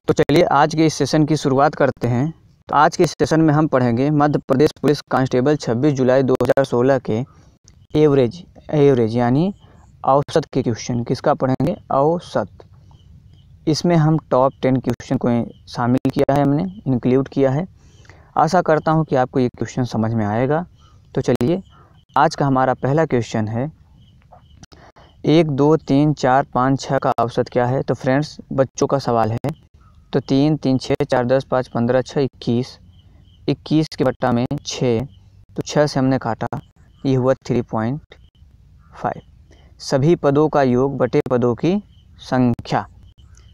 तो चलिए आज के इस सेशन की शुरुआत करते हैं। तो आज के इस सेशन में हम पढ़ेंगे मध्य प्रदेश पुलिस कांस्टेबल 26 जुलाई 2016 के एवरेज यानी औसत के क्वेश्चन। किसका पढ़ेंगे? औसत। इसमें हम टॉप 10 क्वेश्चन को शामिल किया है, हमने इंक्लूड किया है। आशा करता हूं कि आपको ये क्वेश्चन समझ में आएगा। तो चलिए आज का हमारा पहला क्वेश्चन है 1 2 3 4 5 6 का औसत क्या है। तो फ्रेंड्स बच्चों का सवाल है। तो 3 3 6 4 10 5 15 6 21 के बट्टा में 6, तो 6 से हमने काटा, ये हुआ 3.5। सभी पदों का योग बटे पदों की संख्या,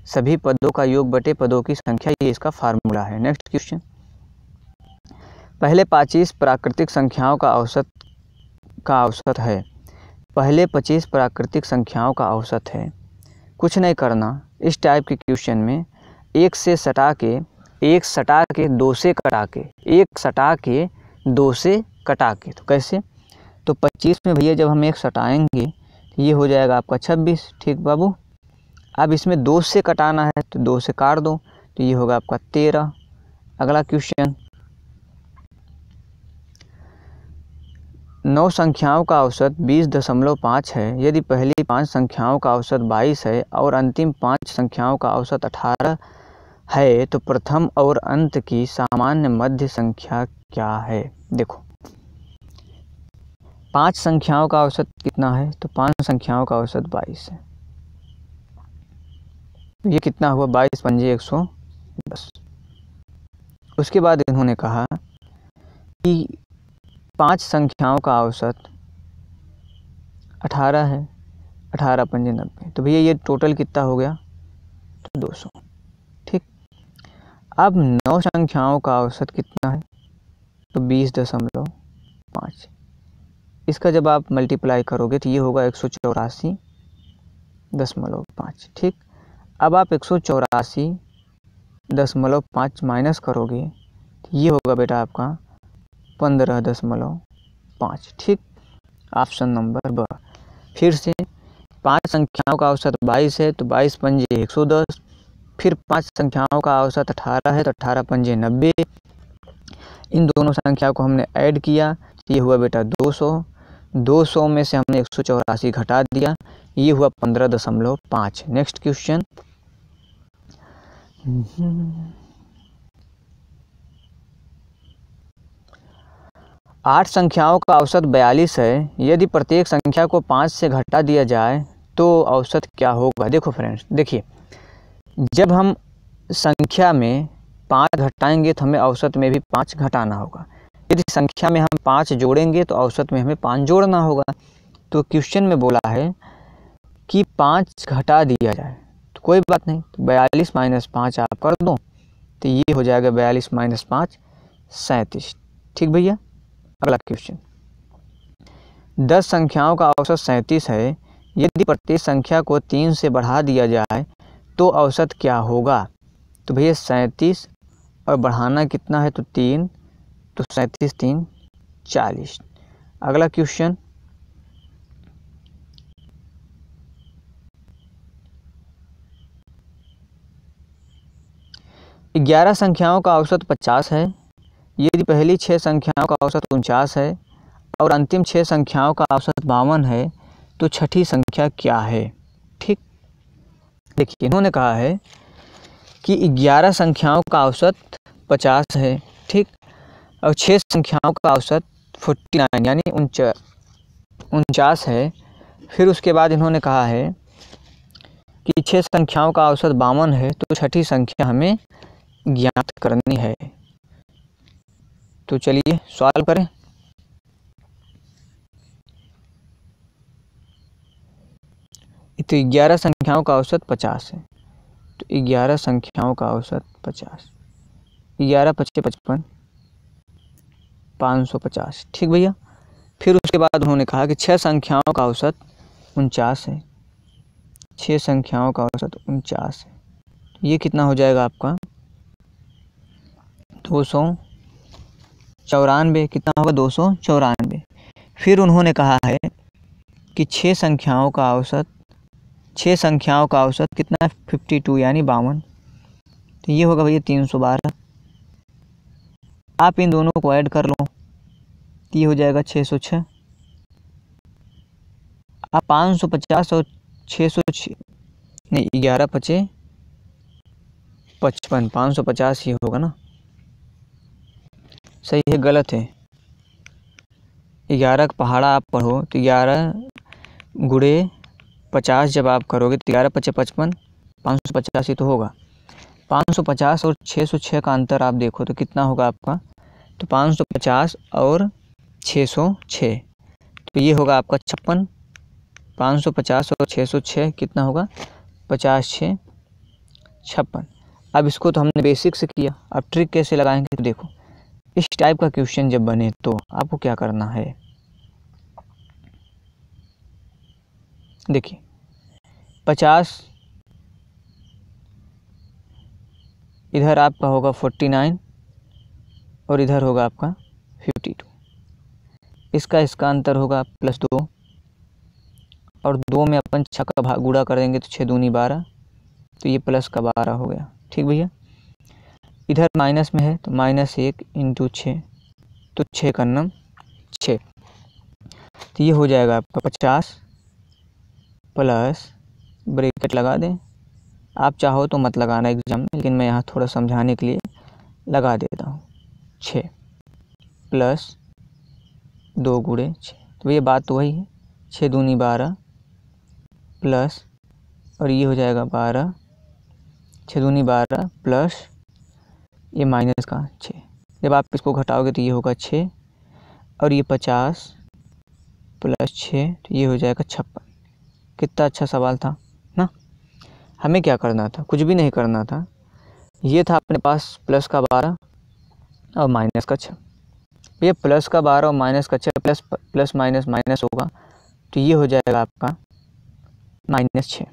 सभी पदों का योग बटे पदों की संख्या, ये इसका फार्मूला है। नेक्स्ट क्वेश्चन, पहले 25 प्राकृतिक संख्याओं का औसत है। पहले 25 प्राकृतिक संख्याओं का औसत है। कुछ नहीं करना, इस टाइप के क्वेश्चन में एक सटा के 2 से कटा के, एक सटा के 2 से कटा के। तो कैसे? तो 25 में भैया जब हम एक सटाएंगे ये हो जाएगा आपका 26। ठीक बाबू। अब इसमें 2 से कटाना है तो 2 से काट दो, तो ये होगा आपका 13। अगला क्वेश्चन, 9 संख्याओं का औसत 20.5 है। यदि पहली 5 संख्याओं का औसत 22 है और अंतिम 5 संख्याओं का औसत 18 है, तो प्रथम और अंत की सामान्य मध्य संख्या क्या है? देखो 5 संख्याओं का औसत कितना है? तो 5 संख्याओं का औसत 22 है। तो ये कितना हुआ? 22 पंजे 110। उसके बाद इन्होंने कहा कि 5 संख्याओं का औसत 18 है, 18 पंजे 90। तो भैया ये टोटल कितना हो गया? तो 200। ठीक। अब 9 संख्याओं का औसत कितना है? तो 20.5। इसका जब आप मल्टीप्लाई करोगे तो ये होगा 184.5। ठीक। अब आप 184.5 माइनस करोगे तो ये होगा बेटा आपका 15.5। ठीक। ऑप्शन नंबर ब। फिर से 5 संख्याओं का औसत 22 है, तो 22 पंजे 110। फिर 5 संख्याओं का औसत 18 है, तो 18 पंजे 90। इन दोनों संख्याओं को हमने ऐड किया, ये हुआ बेटा 200। 200 में से हमने 184 घटा दिया, ये हुआ 15.5। नेक्स्ट क्वेश्चन, 8 संख्याओं का औसत 42 है। यदि प्रत्येक संख्या को 5 से घटा दिया जाए तो औसत क्या होगा? देखो फ्रेंड्स, देखिए जब हम संख्या में 5 घटाएंगे तो हमें औसत में भी 5 घटाना होगा। यदि संख्या में हम 5 जोड़ेंगे तो औसत में हमें 5 जोड़ना होगा। तो क्वेश्चन में बोला है कि 5 घटा दिया जाए, तो कोई बात नहीं, तो 42 माइनस 5 आप कर दो, तो ये हो जाएगा 42 माइनस 5 37। ठीक भैया। अगला क्वेश्चन, 10 संख्याओं का औसत 37 है। यदि प्रत्येक संख्या को 3 से बढ़ा दिया जाए तो औसत क्या होगा? तो भैया 37 और बढ़ाना कितना है? तो 3, तो 37 3 40। अगला क्वेश्चन, 11 संख्याओं का औसत 50 है। यदि पहली 6 संख्याओं का औसत 49 है और अंतिम 6 संख्याओं का औसत 52 है, तो छठी संख्या क्या है? ठीक। देखिए इन्होंने कहा है कि 11 संख्याओं का औसत 50 है। ठीक। और 6 संख्याओं का औसत 49 यानी 49 है। फिर उसके बाद इन्होंने कहा है कि 6 संख्याओं का औसत 52 है, तो छठी संख्या हमें ज्ञात करनी है। तो चलिए सवाल करें। तो 11 संख्याओं का औसत 50 है, तो 11 संख्याओं का औसत 50, 11 पच्चे 55, 550। ठीक भैया। फिर उसके बाद उन्होंने कहा कि 6 संख्याओं का औसत 49 है। 6 संख्याओं का औसत 49 है, ये कितना हो जाएगा आपका? 294। कितना होगा? 294। फिर उन्होंने कहा है कि 6 संख्याओं का औसत कितना? 52 यानी 52। तो ये होगा भैया 312। आप इन दोनों को ऐड कर लो, तो ये हो जाएगा 606। आप 550 और 606 नहीं, 11 पचे 55, 550 ही होगा ना, सही है गलत है? 11 का पहाड़ा आप पढ़ो तो 11 गुणे 50 जब आप करोगे तो 11 पचे 55, 550 ही तो होगा। 550 और 606 का अंतर आप देखो तो कितना होगा आपका, तो 550 और 606, तो ये होगा आपका 56। 550 और 606 कितना होगा, 50 6 56। अब इसको तो हमने बेसिक से किया, अब ट्रिक कैसे लगाएंगे तो देखो, इस टाइप का क्वेश्चन जब बने तो आपको क्या करना है, देखिए 50 इधर आपका होगा 49 और इधर होगा आपका 52, इसका अंतर होगा +2 और 2 में अपन 6 का भाग गुणा कर देंगे तो 6 दूनी 12, तो ये प्लस का 12 हो गया। ठीक भैया, इधर माइनस में है तो -1 × 6, तो 6 का नम 6, तो ये हो जाएगा आपका 50 प्लस ब्रैकेट लगा दें, आप चाहो तो मत लगाना एग्जाम में, लेकिन मैं यहाँ थोड़ा समझाने के लिए लगा देता हूँ। 6 प्लस 2 गुणे 6, तो ये बात तो वही है, 6 दूनी 12 प्लस, और ये हो जाएगा 12, 6 दूनी 12 प्लस ये माइनस का 6, जब आप इसको घटाओगे तो ये होगा 6 और ये 50 प्लस 6, तो ये हो जाएगा 56। कितना अच्छा सवाल था ना। हमें क्या करना था, कुछ भी नहीं करना था, ये था अपने पास प्लस का 12 और माइनस का 6, ये प्लस का 12 और माइनस का 6 प्लस प्लस माइनस माइनस होगा, तो ये हो जाएगा आपका -6,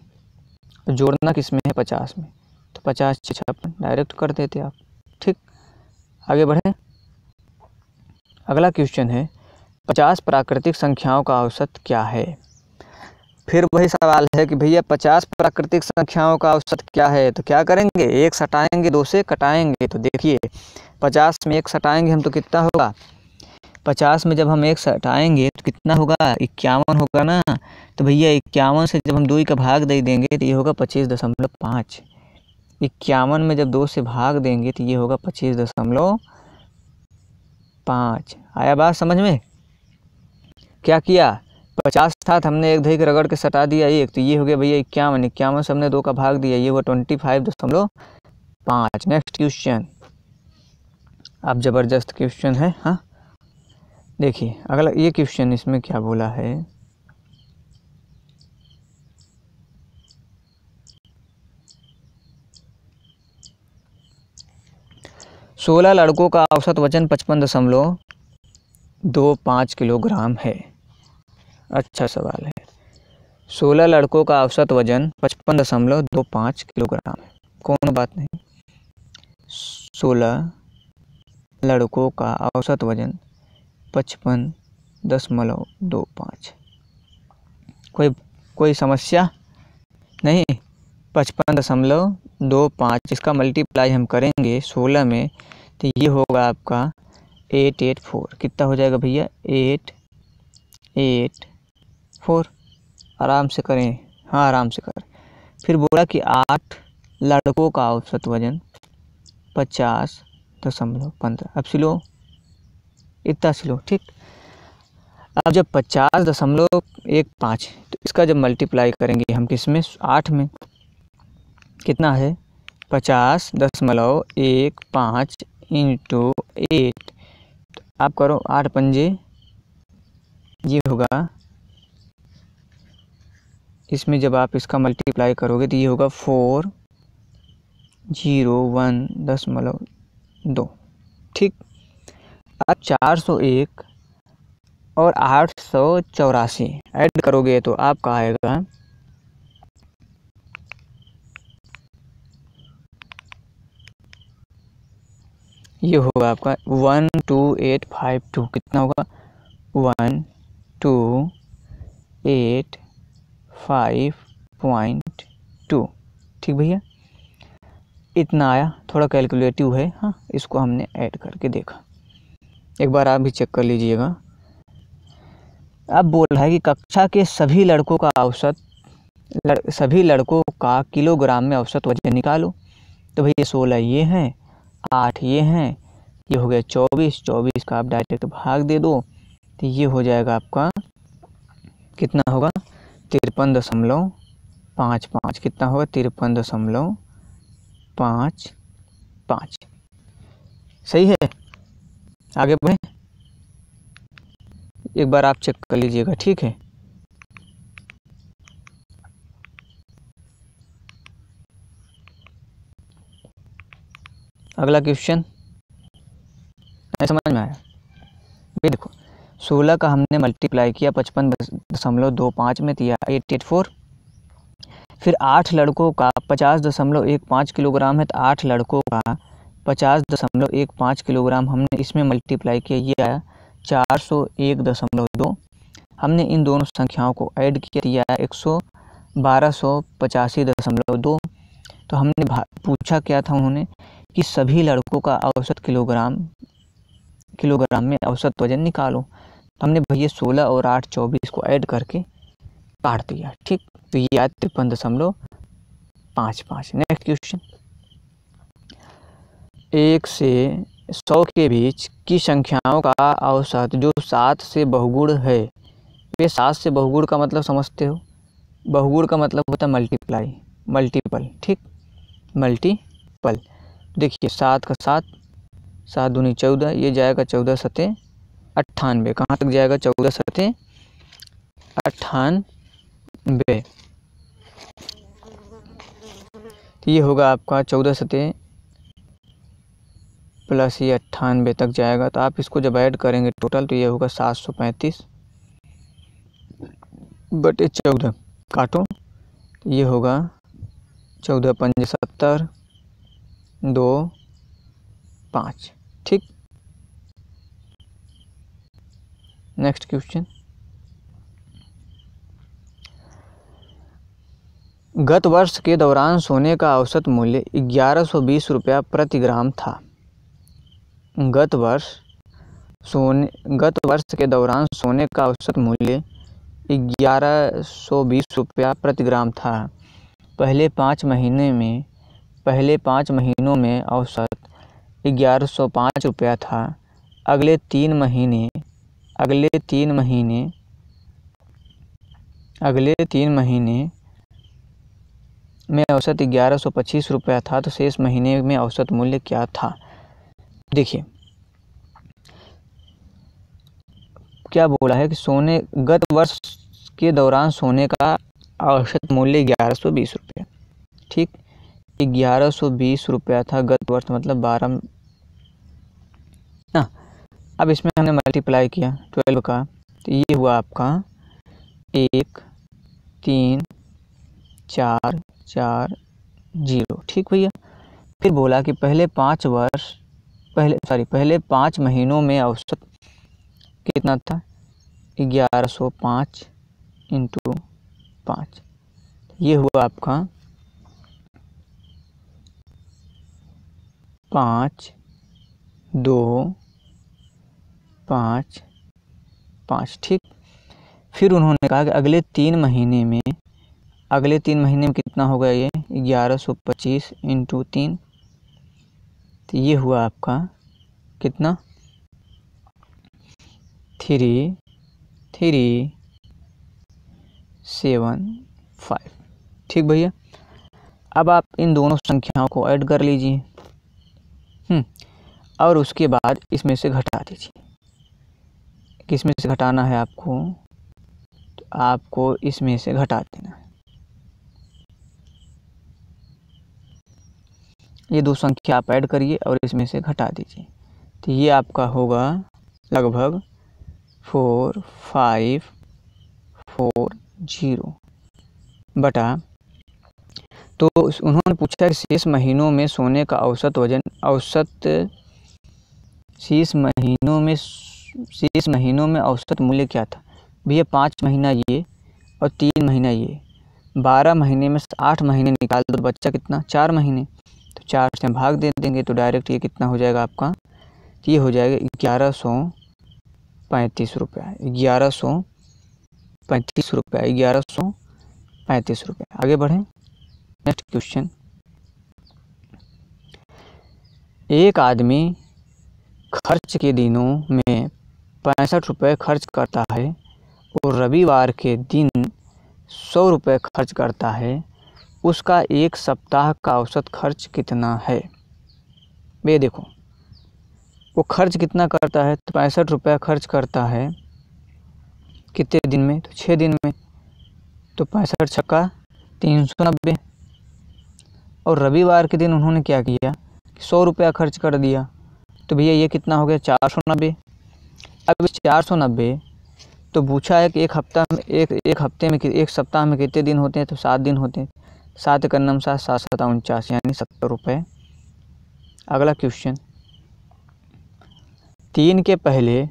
तो जोड़ना किस में है, 50 में, तो 50 6 56 डायरेक्ट कर देते आप। ठीक, आगे बढ़े। अगला क्वेश्चन है 50 प्राकृतिक संख्याओं का औसत क्या है। फिर वही सवाल है कि भैया 50 प्राकृतिक संख्याओं का औसत क्या है, तो क्या करेंगे, 1 सटाएंगे 2 से कटाएंगे, तो देखिए 50 में 1 सटाएंगे हम तो कितना होगा, 50 में जब हम 1 सटाएंगे तो कितना होगा, 51 होगा ना, तो भैया 51 से जब हम 2 का भाग दे देंगे तो ये होगा 25.5। 51 में जब 2 से भाग देंगे तो ये होगा 25.5। आया बात समझ में, क्या किया, 50 था तो हमने एक धई रगड़ के सटा दिया 1, तो ये हो गया भैया 51, 51 से हमने 2 का भाग दिया, ये हुआ 25.5। नेक्स्ट क्वेश्चन, अब जबरदस्त क्वेश्चन है। हाँ देखिए अगला ये क्वेश्चन, इसमें क्या बोला है, सोलह लड़कों का औसत वजन 55.25 किलोग्राम है। अच्छा सवाल है, 16 लड़कों का औसत वजन 55.25 किलोग्राम है, कौन बात नहीं, 16 लड़कों का औसत वजन 55.25, कोई समस्या नहीं। 55.25, इसका मल्टीप्लाई हम करेंगे 16 में तो ये होगा आपका 884, कितना हो जाएगा भैया 884, आराम से करें, हाँ आराम से करें। फिर बोला कि 8 लड़कों का औसत वजन 50.15, अब सिलो इतना सिलो। ठीक, अब जब 50.15, तो इसका जब मल्टीप्लाई करेंगे हम किस में, 8 में, कितना है 50.15 × 8, तो आप करो 8 पंजे, ये होगा, इसमें जब आप इसका मल्टीप्लाई करोगे तो ये होगा 401.2। ठीक, अब 401 और 884 ऐड करोगे तो आपका आएगा ये होगा आपका 12852, कितना होगा 12852। ठीक भैया, इतना आया, थोड़ा कैलकुलेटिव है। हाँ, इसको हमने ऐड करके देखा, एक बार आप भी चेक कर लीजिएगा। अब बोल रहा है कि कक्षा के सभी लड़कों का सभी लड़कों का किलोग्राम में औसत वजन निकालो। तो भैया 16 ये हैं, 8 ये हैं, ये हो गया 24, 24 का आप डायरेक्ट भाग दे दो, तो ये हो जाएगा आपका कितना होगा 53.55। कितना होगा 53.55। सही है, आगे बढ़े, एक बार आप चेक कर लीजिएगा, ठीक है। अगला क्वेश्चन समझ में आया? ये देखो 16 का हमने मल्टीप्लाई किया 55.25 में, दिया 884। फिर 8 लड़कों का 50.15 किलोग्राम है, तो 8 लड़कों का 50.15 किलोग्राम हमने इसमें मल्टीप्लाई किया, ये आया 401.2। हमने इन दोनों संख्याओं को ऐड किया, दिया 1285.2। तो हमने पूछा क्या था उन्होंने कि सभी लड़कों का औसत किलोग्राम में औसत वजन निकालो। तो हमने भैया 16 और 8 24 को ऐड करके काट दिया, ठीक। तो ये आया 53.55। नेक्स्ट क्वेश्चन, 1 से 100 के बीच की संख्याओं का औसत जो 7 से बहुगुण है। ये 7 से बहुगुण का मतलब समझते हो, बहुगुण का मतलब होता है मल्टीपल, ठीक, मल्टीपल। देखिए 7 का 7, 7 दूनी 14, ये जाएगा 14 सते 98। कहाँ तक जाएगा 14 सते 98। तो ये होगा आपका 14 सते प्लस ये 98 तक जाएगा। तो आप इसको जब ऐड करेंगे टोटल, तो ये होगा 735 बटे 14, काटो, तो ये होगा 14 पंजे 70, 2 5, ठीक। नेक्स्ट क्वेश्चन, गत वर्ष के दौरान सोने का औसत मूल्य 1120 रुपया प्रति ग्राम था। गत वर्ष के दौरान सोने का औसत मूल्य 1120 रुपया प्रति ग्राम था। पहले 5 महीनों में औसत 1105 रुपया था। अगले तीन महीने में औसत 1125 रुपया था। तो शेष महीने में औसत मूल्य क्या था? देखिए क्या बोला है कि गत वर्ष के दौरान सोने का औसत मूल्य 1120 रुपया, ठीक, 1120 रुपया था गत वर्ष, मतलब 12 ना। अब इसमें हमने मल्टीप्लाई किया 12 का, तो ये हुआ आपका 13440, ठीक भैया। फिर बोला कि पहले 5 महीनों में औसत कितना था 1105 इंटू 5, ये हुआ आपका 5255, ठीक। फिर उन्होंने कहा कि अगले तीन महीने में कितना होगा, ये 1125 इंटू 3, तो ये हुआ आपका कितना 3375, ठीक भैया। अब आप इन दोनों संख्याओं को ऐड कर लीजिए, और उसके बाद इसमें से घटा दीजिए। किसमें से घटाना है आपको? तो आपको इसमें से घटा देना है। ये दो संख्या आप ऐड करिए और इसमें से घटा दीजिए, तो ये आपका होगा लगभग 4540 बटा। तो उन्होंने पूछा कि शेष महीनों में सोने का औसत वजन, शेष महीनों में औसत मूल्य क्या था? भैया 5 महीना ये और 3 महीना ये, 12 महीने में 8 महीने निकाल दो, बच्चा कितना 4 महीने। तो 4 से भाग दे देंगे तो डायरेक्ट ये कितना हो जाएगा आपका, ये हो जाएगा 1135 रुपये, 1135 रुपये, 1135 रुपये। आगे बढ़ें, नेक्स्ट क्वेश्चन। एक आदमी खर्च के दिनों में 65 रुपये खर्च करता है और रविवार के दिन 100 रुपये खर्च करता है, उसका एक सप्ताह का औसत खर्च कितना है? ये देखो, वो खर्च कितना करता है, तो 65 रुपये खर्च करता है कितने दिन में, तो 6 दिन में। तो 65 छक्का 390, और रविवार के दिन उन्होंने क्या किया, 100 रुपया खर्च कर दिया, तो भैया ये कितना हो गया, 490। अब 490 तो पूछा है कि एक हफ्ते में एक सप्ताह में कितने दिन होते हैं, तो 7 दिन होते हैं। 7 का नम 7, 7 7 49, यानी 70 रुपये। अगला क्वेश्चन, 3 के पहले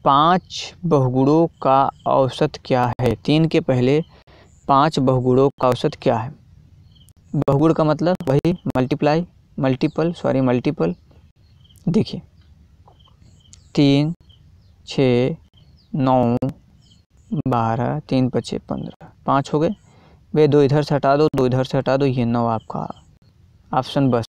5 बहुगुणों का औसत क्या है? 3 के पहले 5 बहुगुणों का औसत क्या है? बहुगुण का मतलब वही मल्टीपल। देखिए 3 6 9 12, 3 5 15, 5 हो गए। वे 2 इधर से हटा दो, 2 इधर से हटा दो, ये 9 आपका ऑप्शन बस।